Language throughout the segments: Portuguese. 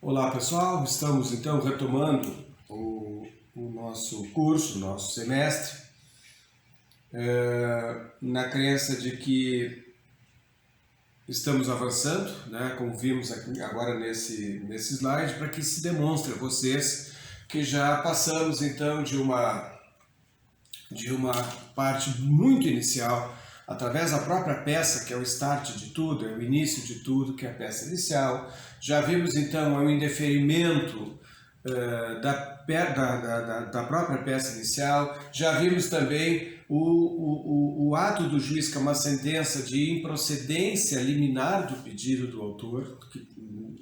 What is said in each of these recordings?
Olá pessoal, estamos então retomando o nosso curso, o nosso semestre, na crença de que estamos avançando, né, como vimos aqui agora nesse slide, para que se demonstre a vocês que já passamos então de uma parte muito inicial, através da própria peça, que é o start de tudo, é o início de tudo, que é a peça inicial. Já vimos então o indeferimento da própria peça inicial. Já vimos também o ato do juiz, que é uma sentença de improcedência liminar do pedido do autor, que,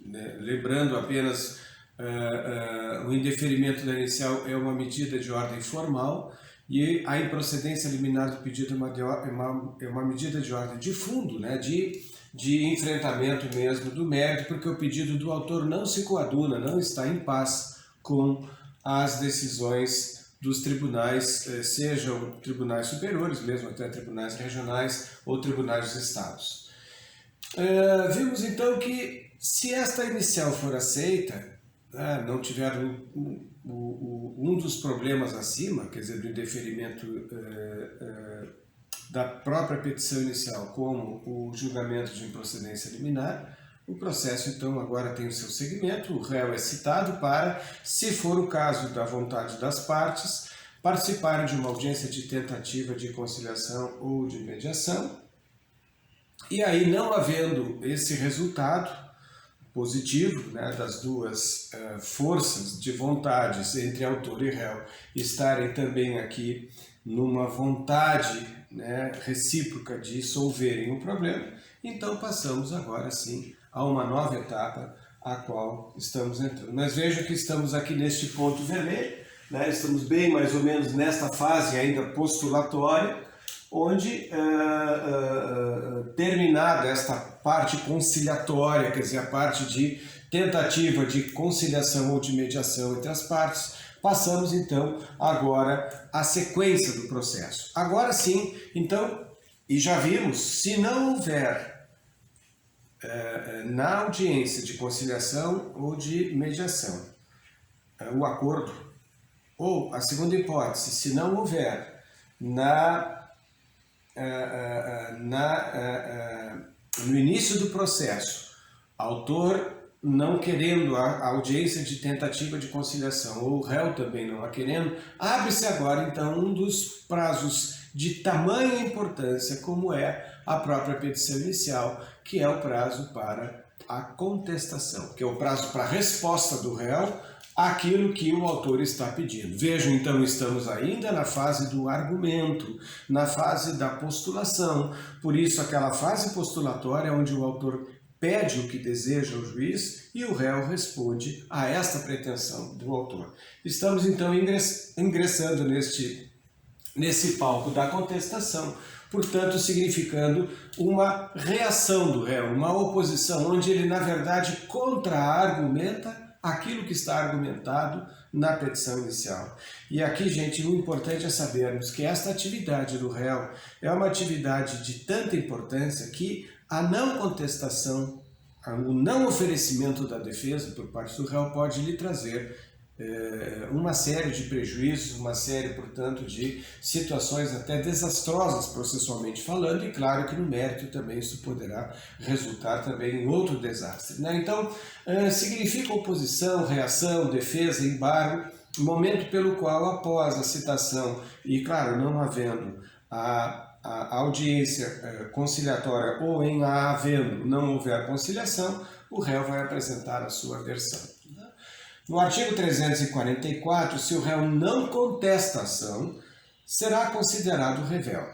né, lembrando apenas o indeferimento da inicial é uma medida de ordem formal, e a improcedência liminar do pedido é uma medida de ordem de fundo, né, de enfrentamento mesmo do mérito, porque o pedido do autor não se coaduna, não está em paz com as decisões dos tribunais, sejam tribunais superiores, mesmo até tribunais regionais ou tribunais dos estados. Vimos então que se esta inicial for aceita, não tiver um dos problemas acima, quer dizer, do indeferimento da própria petição inicial, como o julgamento de improcedência liminar, o processo então agora tem o seu segmento, o réu é citado para, se for o caso da vontade das partes, participarem de uma audiência de tentativa de conciliação ou de mediação, e aí, não havendo esse resultado positivo, né, das duas forças de vontades entre autor e réu estarem também aqui numa vontade, né, recíproca de solverem o problema, então passamos agora sim a uma nova etapa a qual estamos entrando. Mas vejam que estamos aqui neste ponto vermelho, né, estamos bem mais ou menos nesta fase ainda postulatória, onde, terminada esta parte conciliatória, quer dizer, a parte de tentativa de conciliação ou de mediação entre as partes, passamos então agora à sequência do processo. Agora sim, então, e já vimos, se não houver na audiência de conciliação ou de mediação o acordo, ou a segunda hipótese, se não houver no início do processo, autor não querendo a audiência de tentativa de conciliação, ou o réu também não a querendo, abre-se agora então um dos prazos de tamanha importância, como é a própria petição inicial, que é o prazo para a contestação, que é o prazo para a resposta do réu àquilo que o autor está pedindo. Vejam, então, estamos ainda na fase do argumento, na fase da postulação. Por isso, aquela fase postulatória onde o autor pede o que deseja ao juiz e o réu responde a esta pretensão do autor. Estamos, então, ingressando nesse palco da contestação, portanto, significando uma reação do réu, uma oposição, onde ele, na verdade, contra-argumenta aquilo que está argumentado na petição inicial. E aqui, gente, o importante é sabermos que esta atividade do réu é uma atividade de tanta importância que a não contestação, o não oferecimento da defesa por parte do réu pode lhe trazer uma série de prejuízos, uma série, portanto, de situações até desastrosas processualmente falando, e claro que no mérito também isso poderá resultar também em outro desastre, né? Então, significa oposição, reação, defesa, embargo, momento pelo qual, após a citação, e claro, não havendo a audiência conciliatória ou em a havendo não houver conciliação, o réu vai apresentar a sua versão. No artigo 344, se o réu não contesta a ação, será considerado revel.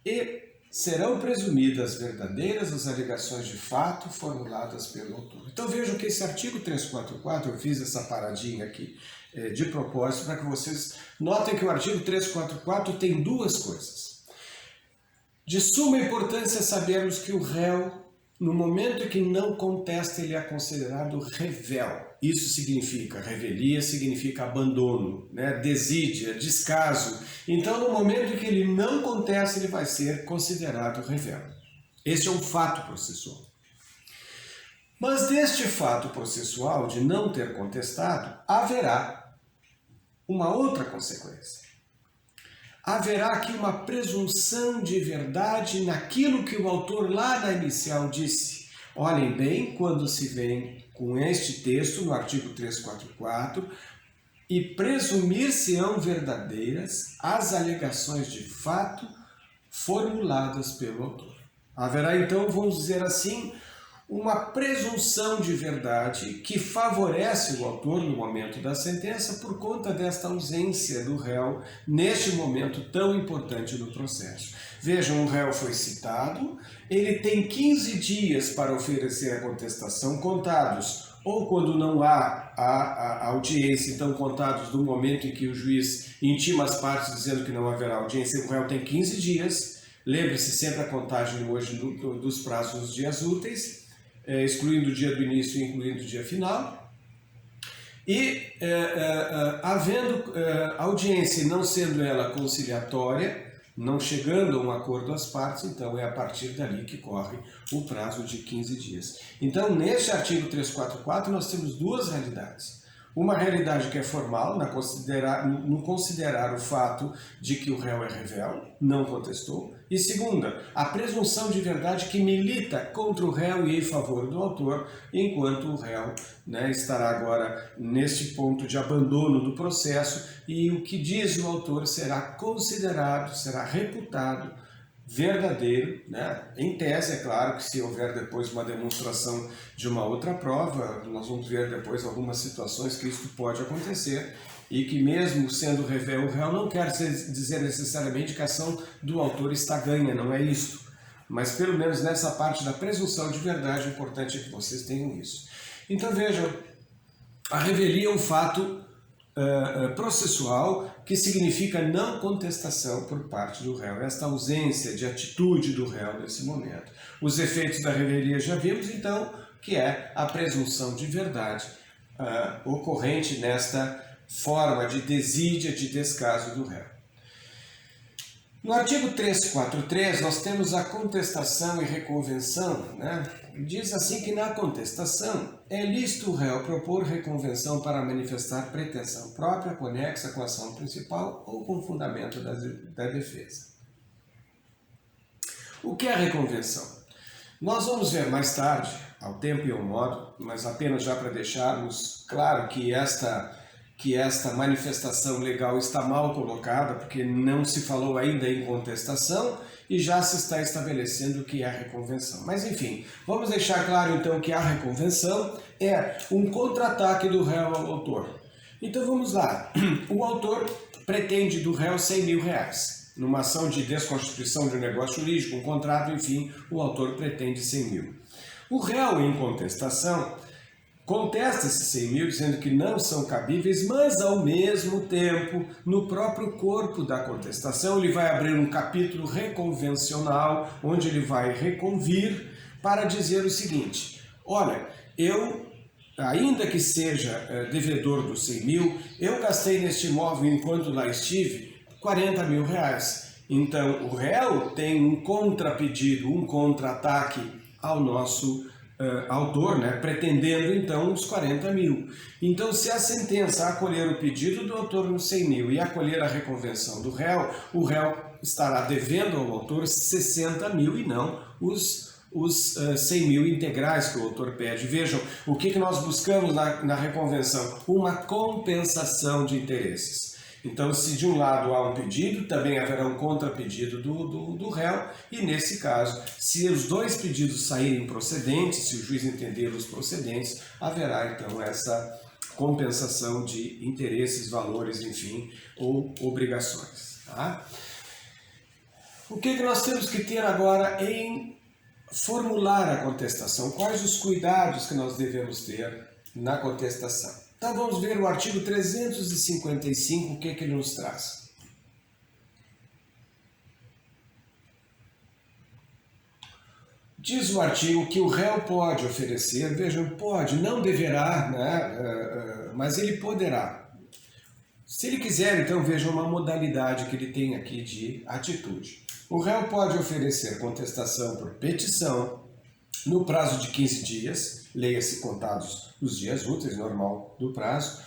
E serão presumidas verdadeiras as alegações de fato formuladas pelo autor. Então vejam que esse artigo 344, eu fiz essa paradinha aqui de propósito para que vocês notem que o artigo 344 tem duas coisas. De suma importância sabermos que o réu, no momento em que não contesta, ele é considerado revel. Isso significa revelia, significa abandono, né? Desídia, descaso. Então, no momento em que ele não contesta, ele vai ser considerado revel. Este é um fato processual. Mas deste fato processual de não ter contestado, haverá uma outra consequência. Haverá aqui uma presunção de verdade naquilo que o autor lá na inicial disse. Olhem bem, quando se vem com este texto, no artigo 344, e presumir-se-ão verdadeiras as alegações de fato formuladas pelo autor. Haverá então, vamos dizer assim, uma presunção de verdade que favorece o autor no momento da sentença por conta desta ausência do réu neste momento tão importante do processo. Vejam, o réu foi citado, ele tem 15 dias para oferecer a contestação, contados ou quando não há a audiência, então contados do momento em que o juiz intima as partes dizendo que não haverá audiência, o réu tem 15 dias, lembre-se sempre a contagem hoje dos prazos dos dias úteis, excluindo o dia do início e incluindo o dia final, e havendo audiência e não sendo ela conciliatória, não chegando a um acordo às partes, então é a partir dali que corre o prazo de 15 dias. Então, neste artigo 344, nós temos duas realidades. Uma realidade que é formal, no considerar o fato de que o réu é revel, não contestou. E segunda, a presunção de verdade que milita contra o réu e em favor do autor, enquanto o réu estará agora neste ponto de abandono do processo e o que diz o autor será considerado, será reputado verdadeiro, em tese, é claro que se houver depois uma demonstração de uma outra prova, nós vamos ver depois algumas situações que isso pode acontecer e que mesmo sendo revel o réu não quer dizer necessariamente que a ação do autor está ganha, não é isto. Mas pelo menos nessa parte da presunção de verdade, é importante que vocês tenham isso. Então vejam, a revelia é um fato processual que significa não contestação por parte do réu, esta ausência de atitude do réu nesse momento. Os efeitos da revelia já vimos, então, que é a presunção de verdade ocorrente nesta forma de desídia, de descaso do réu. No artigo 343, nós temos a contestação e reconvenção. Diz assim que na contestação é lícito o réu propor reconvenção para manifestar pretensão própria, conexa com a ação principal ou com fundamento da defesa. O que é a reconvenção? Nós vamos ver mais tarde, ao tempo e ao modo, mas apenas já para deixarmos claro que esta manifestação legal está mal colocada, porque não se falou ainda em contestação e já se está estabelecendo o que é a reconvenção. Mas enfim, vamos deixar claro então que a reconvenção é um contra-ataque do réu ao autor. Então vamos lá, o autor pretende do réu 100 mil reais. Numa ação de desconstituição de um negócio jurídico, um contrato, enfim, o autor pretende 100 mil. O réu em contestação contesta esses 100 mil dizendo que não são cabíveis, mas ao mesmo tempo, no próprio corpo da contestação, ele vai abrir um capítulo reconvencional, onde ele vai reconvir para dizer o seguinte: olha, eu, ainda que seja devedor dos 100 mil, eu gastei neste imóvel enquanto lá estive 40 mil reais. Então o réu tem um contrapedido, um contra-ataque ao nosso autor, pretendendo então os 40 mil. Então, se a sentença acolher o pedido do autor nos 100 mil e acolher a reconvenção do réu, o réu estará devendo ao autor 60 mil e não os 100 mil integrais que o autor pede. Vejam, o que nós buscamos na reconvenção? Uma compensação de interesses. Então, se de um lado há um pedido, também haverá um contrapedido do réu, e nesse caso, se os dois pedidos saírem procedentes, se o juiz entendê-los procedentes, haverá então essa compensação de interesses, valores, enfim, ou obrigações. Tá? O que nós temos que ter agora em formular a contestação? Quais os cuidados que nós devemos ter na contestação? Então vamos ver o artigo 355, o que ele nos traz. Diz o artigo que o réu pode oferecer, vejam, pode, não deverá, mas ele poderá. Se ele quiser, então vejam uma modalidade que ele tem aqui de atitude. O réu pode oferecer contestação por petição, no prazo de 15 dias, leia-se contados os dias úteis, normal do prazo,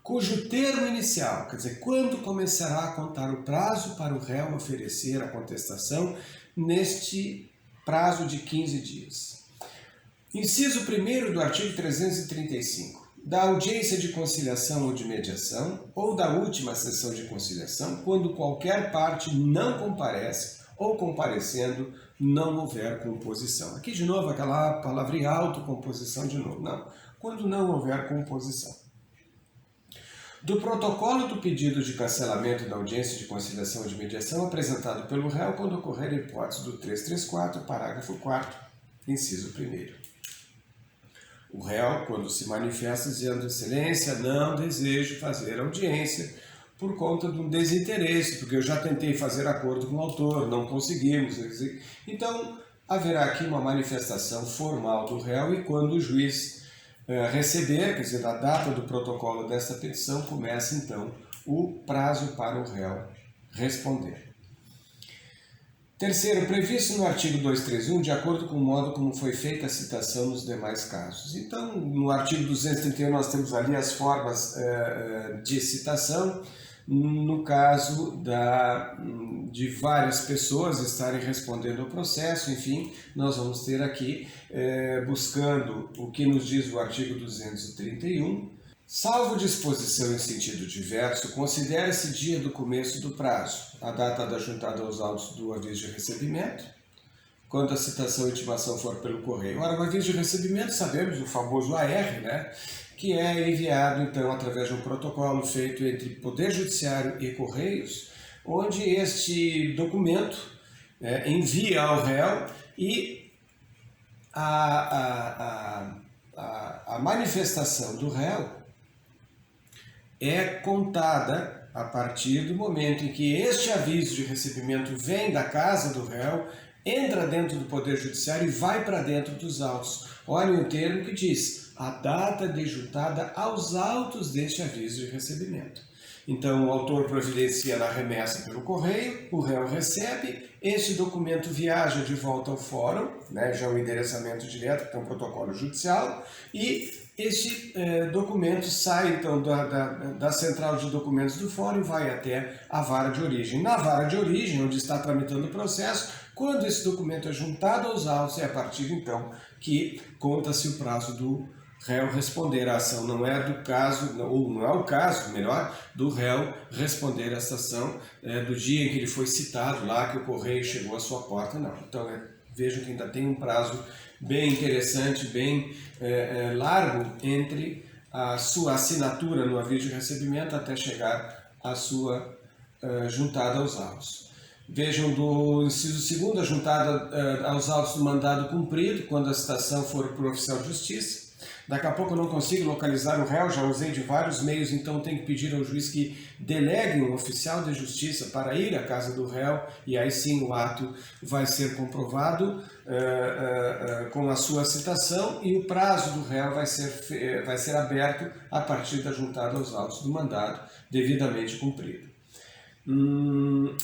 cujo termo inicial, quer dizer, quando começará a contar o prazo para o réu oferecer a contestação neste prazo de 15 dias. Inciso 1º do artigo 335. Da audiência de conciliação ou de mediação, ou da última sessão de conciliação, quando qualquer parte não comparece ou comparecendo não houver composição. Aqui de novo aquela palavrinha autocomposição de novo. Não, quando não houver composição. Do protocolo do pedido de cancelamento da audiência de conciliação ou de mediação apresentado pelo réu quando ocorrer a hipótese do 334, parágrafo 4º, inciso 1º. O réu, quando se manifesta dizendo, excelência, não desejo fazer audiência por conta de um desinteresse, porque eu já tentei fazer acordo com o autor, não conseguimos. Então, haverá aqui uma manifestação formal do réu e quando o juiz receber, quer dizer, a data do protocolo desta petição, começa então o prazo para o réu responder. Terceiro, previsto no artigo 231, de acordo com o modo como foi feita a citação nos demais casos. Então, no artigo 231 nós temos ali as formas de citação, no caso de várias pessoas estarem respondendo ao processo, enfim, nós vamos ter aqui, buscando o que nos diz o artigo 231, salvo disposição em sentido diverso, considera-se dia do começo do prazo, a data da juntada aos autos do aviso de recebimento, quando a citação e intimação for pelo correio. Ora, o aviso de recebimento, sabemos, o famoso AR, né, que é enviado, então, através de um protocolo feito entre Poder Judiciário e Correios, onde este documento envia ao réu e a manifestação do réu é contada a partir do momento em que este aviso de recebimento vem da casa do réu, entra dentro do Poder Judiciário e vai para dentro dos autos. Olhem o termo que diz, a data de juntada aos autos deste aviso de recebimento. Então, o autor providencia na remessa pelo correio, o réu recebe, este documento viaja de volta ao fórum, né, já o endereçamento direto, que é um protocolo judicial, e este documento sai então da central de documentos do fórum e vai até a vara de origem. Na vara de origem, onde está tramitando o processo, quando esse documento é juntado aos autos, é a partir então que conta-se o prazo do réu responder. A ação não é do caso, ou não é o caso, melhor, do réu responder essa ação do dia em que ele foi citado lá, que o correio chegou à sua porta, não. Então, vejam que ainda tem um prazo bem interessante, bem largo entre a sua assinatura no aviso de recebimento até chegar à sua juntada aos autos. Vejam do inciso 2º, a juntada aos autos do mandado cumprido, quando a citação for por oficial de justiça. Daqui a pouco eu não consigo localizar o réu, já usei de vários meios, então tenho que pedir ao juiz que delegue um oficial de justiça para ir à casa do réu e aí sim o ato vai ser comprovado com a sua citação e o prazo do réu vai ser aberto a partir da juntada aos autos do mandado devidamente cumprido.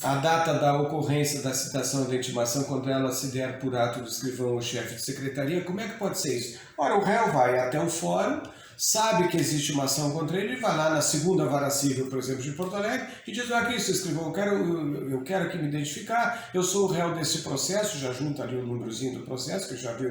A data da ocorrência da citação e da intimação, quando ela se der por ato do escrivão ou chefe de secretaria, como é que pode ser isso? Ora, o réu vai até o fórum, sabe que existe uma ação contra ele, vai lá na segunda vara civil, por exemplo, de Porto Alegre, e diz, aqui, seu escrivão, eu quero aqui me identificar, eu sou o réu desse processo, já junta ali o númerozinho do processo, que já viu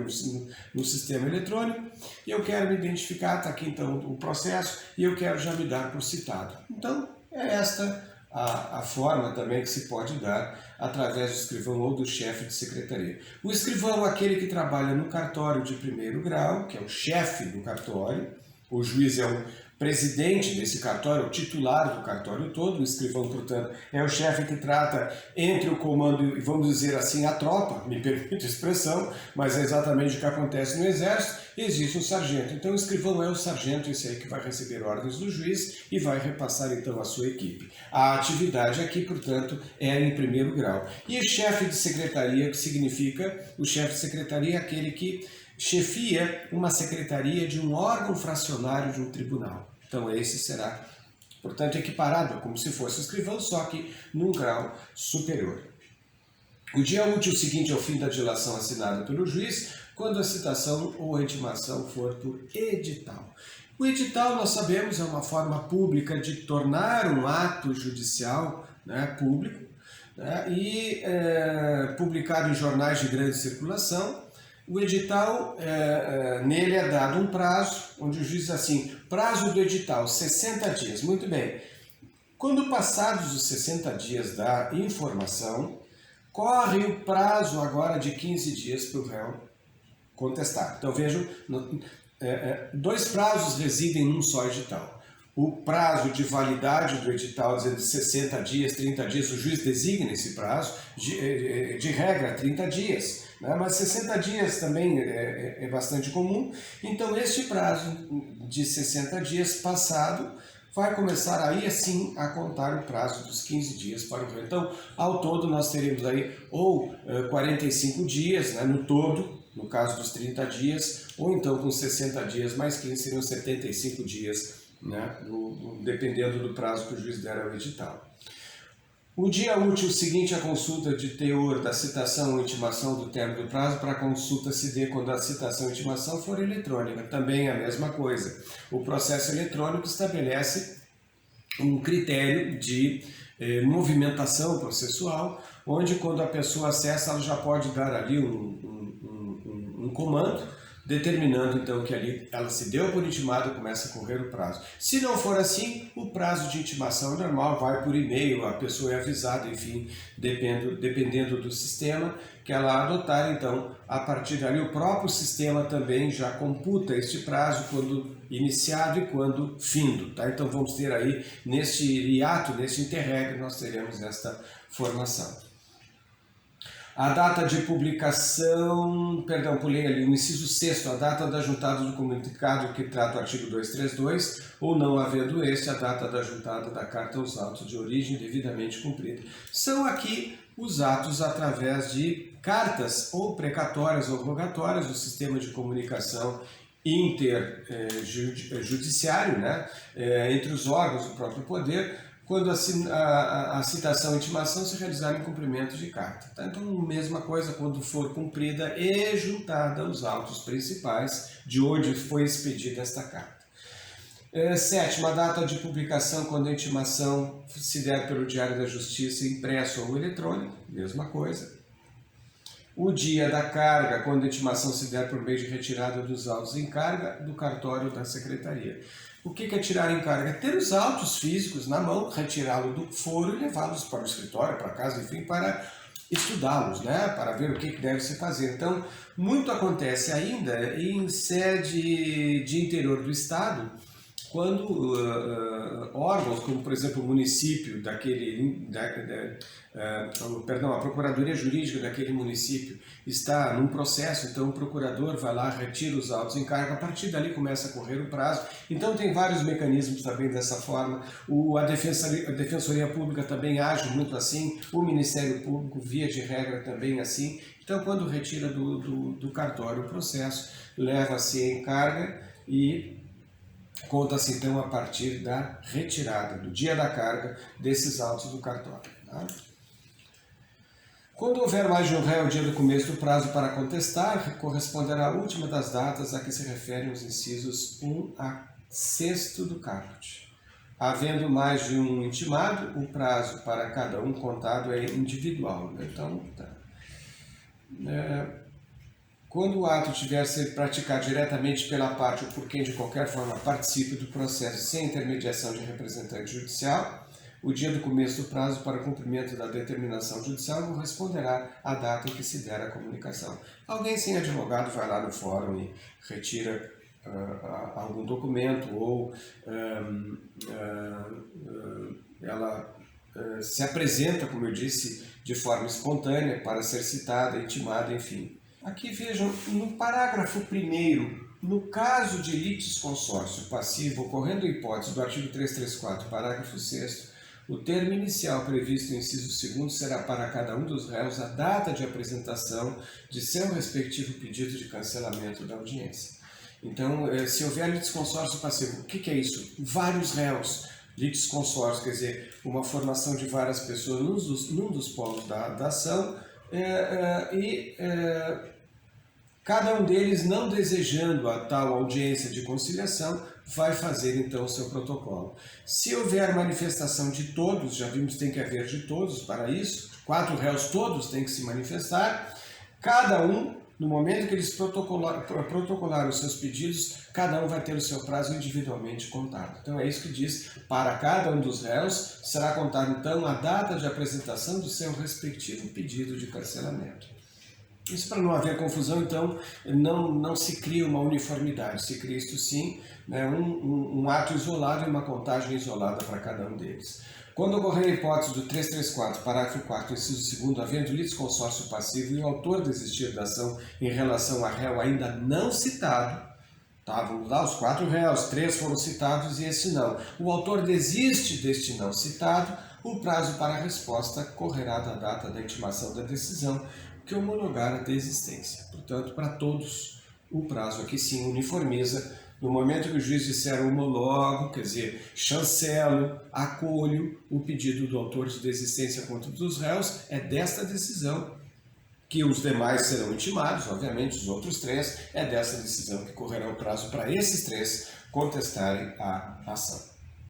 no sistema eletrônico, e eu quero me identificar, está aqui então o processo, e eu quero já me dar por citado. Então, é esta a forma também que se pode dar através do escrivão ou do chefe de secretaria. O escrivão é aquele que trabalha no cartório de primeiro grau, que é o chefe do cartório, o juiz é o presidente desse cartório, o titular do cartório todo, o escrivão, portanto, é o chefe que trata entre o comando e, vamos dizer assim, a tropa, me permite a expressão, mas é exatamente o que acontece no exército, existe um sargento. Então o escrivão é o sargento, esse aí que vai receber ordens do juiz e vai repassar então a sua equipe. A atividade aqui, portanto, é em primeiro grau. E o chefe de secretaria, que significa, o chefe de secretaria é aquele que chefia uma secretaria de um órgão fracionário de um tribunal. Então esse será, portanto, equiparado como se fosse o escrivão, só que num grau superior. O dia útil seguinte ao fim da dilação assinada pelo juiz, quando a citação ou a intimação for por edital. O edital, nós sabemos, é uma forma pública de tornar um ato judicial, né, público, né, e publicado em jornais de grande circulação. O edital, nele é dado um prazo, onde o juiz diz assim, prazo do edital, 60 dias. Muito bem. Quando passados os 60 dias da informação, corre o prazo agora de 15 dias para o réu contestar. Então vejam, dois prazos residem num só edital. O prazo de validade do edital, dizendo 60 dias, 30 dias, o juiz designa esse prazo, de regra 30 dias, né? Mas 60 dias também é bastante comum. Então este prazo de 60 dias passado, vai começar aí assim a contar o prazo dos 15 dias para o réu. Então, ao todo nós teremos aí ou 45 dias, né, no todo, no caso dos 30 dias, ou então com 60 dias mais 15 seriam 75 dias, né, dependendo do prazo que o juiz der ao edital. O dia útil seguinte à consulta de teor da citação ou intimação do termo do prazo para a consulta se dê quando a citação ou intimação for eletrônica. Também é a mesma coisa. O processo eletrônico estabelece um critério de movimentação processual, onde quando a pessoa acessa, ela já pode dar ali um comando, determinando então que ali ela se deu por intimada, começa a correr o prazo. Se não for assim, o prazo de intimação é normal, vai por e-mail, a pessoa é avisada, enfim, dependendo do sistema que ela adotar, então, a partir dali o próprio sistema também já computa este prazo quando iniciado e quando findo, tá? Então vamos ter aí, neste hiato, neste interregno, nós teremos esta formação. A data de publicação, perdão, pulei ali, o inciso 6º, a data da juntada do comunicado que trata o artigo 232, ou não havendo este, a data da juntada da carta aos autos de origem devidamente cumprida. São aqui os atos através de cartas ou precatórias ou rogatórias do sistema de comunicação interjudiciário, né, entre os órgãos do próprio poder, quando a citação e intimação se realizar em cumprimento de carta. Tá? Então, mesma coisa quando for cumprida e juntada aos autos principais de onde foi expedida esta carta. 7º, a data de publicação quando a intimação se der pelo Diário da Justiça impresso ou eletrônico, mesma coisa. O dia da carga, quando a intimação se der por meio de retirada dos autos em carga do cartório da Secretaria. O que é tirar em carga? Ter os autos físicos na mão, retirá-lo do foro e levá-los para o escritório, para casa, enfim, para estudá-los, né? Para ver o que deve se fazer. Então, muito acontece ainda em sede de interior do Estado, quando órgãos, como por exemplo o município a Procuradoria Jurídica daquele município está num processo, então o procurador vai lá, retira os autos em carga, a partir dali começa a correr o prazo. Então tem vários mecanismos também dessa forma, a Defensoria Pública também age muito assim, o Ministério Público, via de regra, também assim. Então quando retira do cartório o processo, leva-se em carga e conta-se então a partir da retirada, do dia da carga, desses autos do cartório. Tá? Quando houver mais de um réu, o dia do começo do prazo para contestar corresponderá à última das datas a que se referem os incisos 1 a 6º do caput. Havendo mais de um intimado, o prazo para cada um contado é individual. Então, tá. Quando o ato tiver a ser praticado diretamente pela parte ou por quem de qualquer forma participe do processo sem intermediação de representante judicial, o dia do começo do prazo para cumprimento da determinação judicial corresponderá à data em que se der a comunicação. Alguém sem advogado vai lá no fórum e retira algum documento ou ela se apresenta, como eu disse, de forma espontânea para ser citada, intimada, enfim. Aqui vejam, no parágrafo 1º, no caso de litisconsórcio passivo, ocorrendo a hipótese do artigo 334, parágrafo 6º, o termo inicial previsto no inciso 2º será para cada um dos réus a data de apresentação de seu respectivo pedido de cancelamento da audiência. Então, se houver litisconsórcio passivo, o que é isso? Vários réus. Litisconsórcio quer dizer uma formação de várias pessoas num dos polos da ação, cada um deles, não desejando a tal audiência de conciliação, vai fazer então o seu protocolo. Se houver manifestação de todos, já vimos que tem que haver de todos para isso, 4 réus todos têm que se manifestar, cada um, no momento que eles protocolaram os seus pedidos, cada um vai ter o seu prazo individualmente contado. Então é isso que diz, para cada um dos réus será contado então a data de apresentação do seu respectivo pedido de carceramento. Isso para não haver confusão, então, não se cria uma uniformidade, se cria isto sim, né, um ato isolado e uma contagem isolada para cada um deles. Quando ocorrer a hipótese do 334, parágrafo 4º, inciso 2º, havendo litisconsórcio passivo e o autor desistir da ação em relação a réu ainda não citado, tá, vamos lá, os 4 réus, 3 foram citados e esse não. O autor desiste deste não citado, o prazo para a resposta correrá da data da intimação da decisão, que homologar a desistência. Portanto, para todos, o prazo aqui sim uniformiza. No momento que o juiz disser homologo, quer dizer, chancelo, acolho o pedido do autor de desistência contra os réus, é desta decisão que os demais serão intimados, obviamente os outros 3, é dessa decisão que correrá o prazo para esses 3 contestarem a ação.